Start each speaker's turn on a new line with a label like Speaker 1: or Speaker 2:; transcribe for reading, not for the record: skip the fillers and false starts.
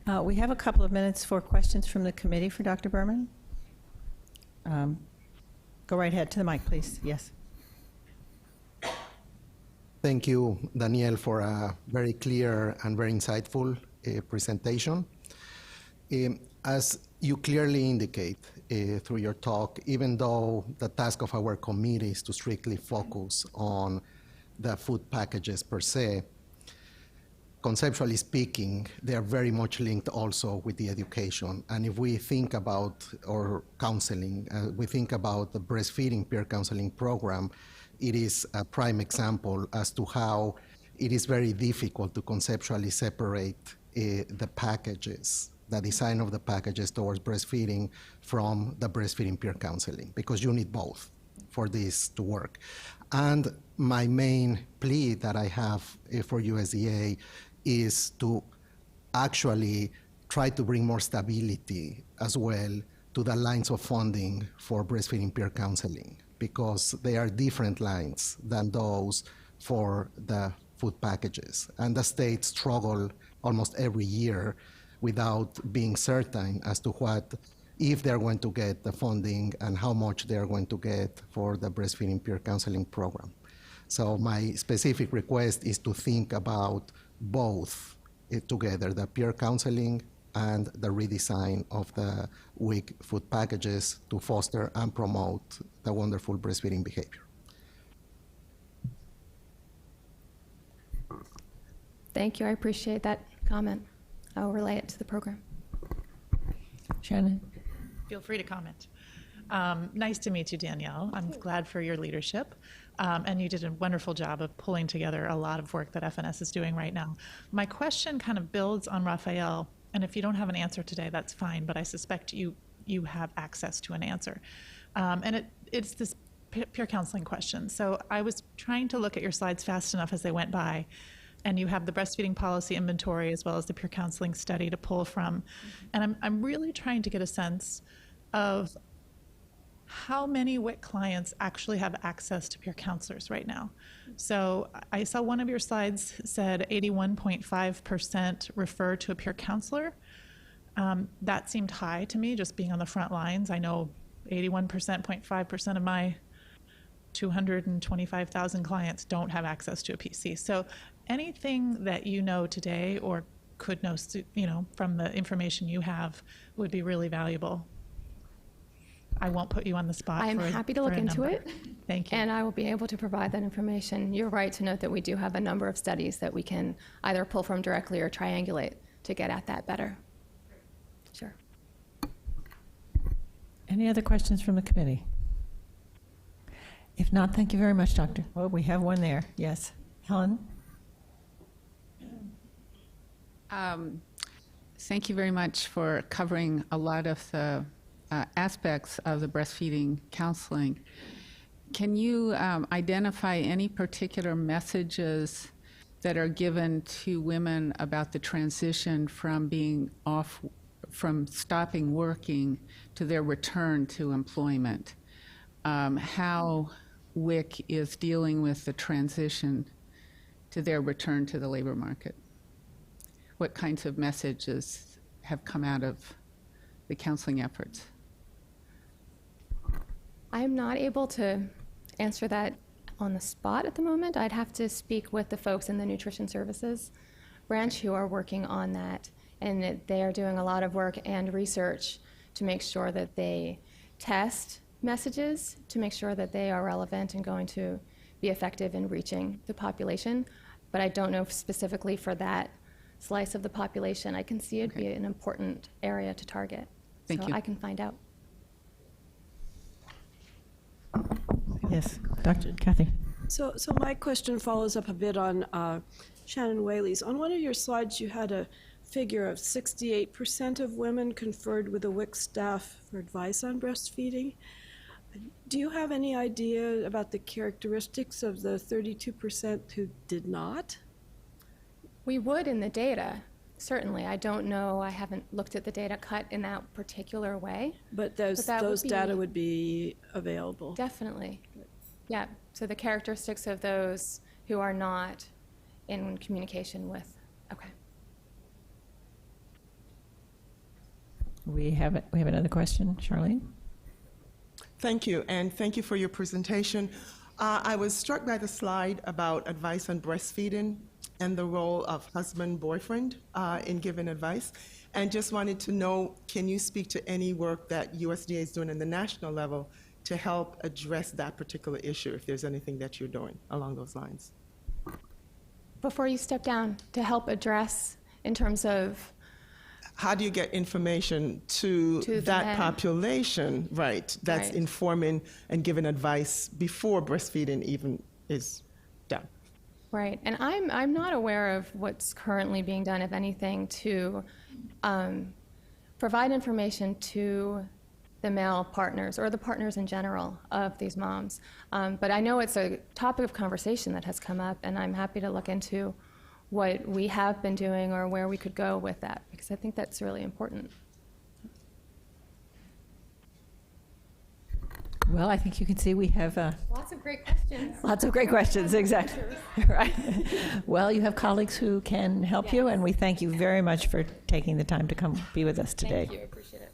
Speaker 1: We have a couple of minutes for questions from the committee for Dr. Berman. Go right ahead to the mic, please. Yes.
Speaker 2: Thank you, Danielle, for a very clear and very insightful presentation. As you clearly indicate through your talk, even though the task of our committee is to strictly focus on the food packages per se, conceptually speaking, they are very much linked also with the education. And if we think about our counseling, we think about the breastfeeding peer counseling program, it is a prime example as to how it is very difficult to conceptually separate the packages, the design of the packages towards breastfeeding from the breastfeeding peer counseling, because you need both for this to work. And my main plea that I have for USDA is to actually try to bring more stability as well to the lines of funding for breastfeeding peer counseling, because they are different lines than those for the food packages. And the states struggle almost every year without being certain as to what, if they're going to get the funding and how much they're going to get for the breastfeeding peer counseling program. So my specific request is to think about both together, the peer counseling and the redesign of the WIC food packages to foster and promote the wonderful breastfeeding behavior.
Speaker 3: Thank you, I appreciate that comment. I'll relay it to the program.
Speaker 1: Shannon?
Speaker 4: Feel free to comment. Nice to meet you, Danielle. I'm glad for your leadership. And you did a wonderful job of pulling together a lot of work that FNS is doing right now. My question kind of builds on Raphael, and if you don't have an answer today, that's fine, but I suspect you have access to an answer. And it's this peer counseling question. So I was trying to look at your slides fast enough as they went by, and you have the breastfeeding policy inventory as well as the peer counseling study to pull from. And I'm really trying to get a sense of how many WIC clients actually have access to peer counselors right now. So I saw one of your slides said 81.5% refer to a peer counselor. That seemed high to me, just being on the front lines. I know 0.5% of my 225,000 clients don't have access to a PC. So anything that you know today or could know, from the information you have would be really valuable. I won't put you on the spot.
Speaker 3: I'm happy to look into it.
Speaker 4: Thank you.
Speaker 3: And I will be able to provide that information. You're right to note that we do have a number of studies that we can either pull from directly or triangulate to get at that better. Sure.
Speaker 1: Any other questions from the committee? If not, thank you very much, Doctor. Well, we have one there. Yes. Helen?
Speaker 5: Thank you very much for covering a lot of the aspects of the breastfeeding counseling. Can you identify any particular messages that are given to women about the transition from being off, from stopping working to their return to employment? How WIC is dealing with the transition to their return to the labor market? What kinds of messages have come out of the counseling efforts?
Speaker 3: I'm not able to answer that on the spot at the moment. I'd have to speak with the folks in the nutrition services branch who are working on that, and they are doing a lot of work and research to make sure that they test messages to make sure that they are relevant and going to be effective in reaching the population. But I don't know specifically for that slice of the population. I can see it be an important area to target.
Speaker 5: Thank you.
Speaker 3: I can find out.
Speaker 1: Yes, Dr. Kathy.
Speaker 6: So my question follows up a bit on Shannon Whaley's. On one of your slides, you had a figure of 68% of women conferred with the WIC staff for advice on breastfeeding. Do you have any idea about the characteristics of the 32% who did not?
Speaker 3: We would in the data, certainly. I don't know. I haven't looked at the data cut in that particular way.
Speaker 6: But those data would be available.
Speaker 3: Definitely. Yeah. So the characteristics of those who are not in communication with. Okay.
Speaker 1: We have another question, Charlene?
Speaker 7: Thank you, and thank you for your presentation. I was struck by the slide about advice on breastfeeding and the role of husband-boyfriend in giving advice, and just wanted to know, can you speak to any work that USDA is doing in the national level to help address that particular issue, if there's anything that you're doing along those lines?
Speaker 3: Before you step down, to help address in terms of
Speaker 7: How do you get information to
Speaker 3: To the
Speaker 7: that
Speaker 3: men.
Speaker 7: population, right, that's
Speaker 3: Right.
Speaker 7: informing and giving advice before breastfeeding even is done?
Speaker 3: right, and I'm not aware of what's currently being done, if anything, to provide information to the male partners or the partners in general of these moms. But I know it's a topic of conversation that has come up, and I'm happy to look into what we have been doing or where we could go with that, because I think that's really important.
Speaker 1: Well, I think you can see we have
Speaker 3: Lots of great questions.
Speaker 1: lots of great questions, exactly. Right. Well, you have colleagues who can help you, and we thank you very much for taking the time to come be with us today.
Speaker 3: Thank you, appreciate it.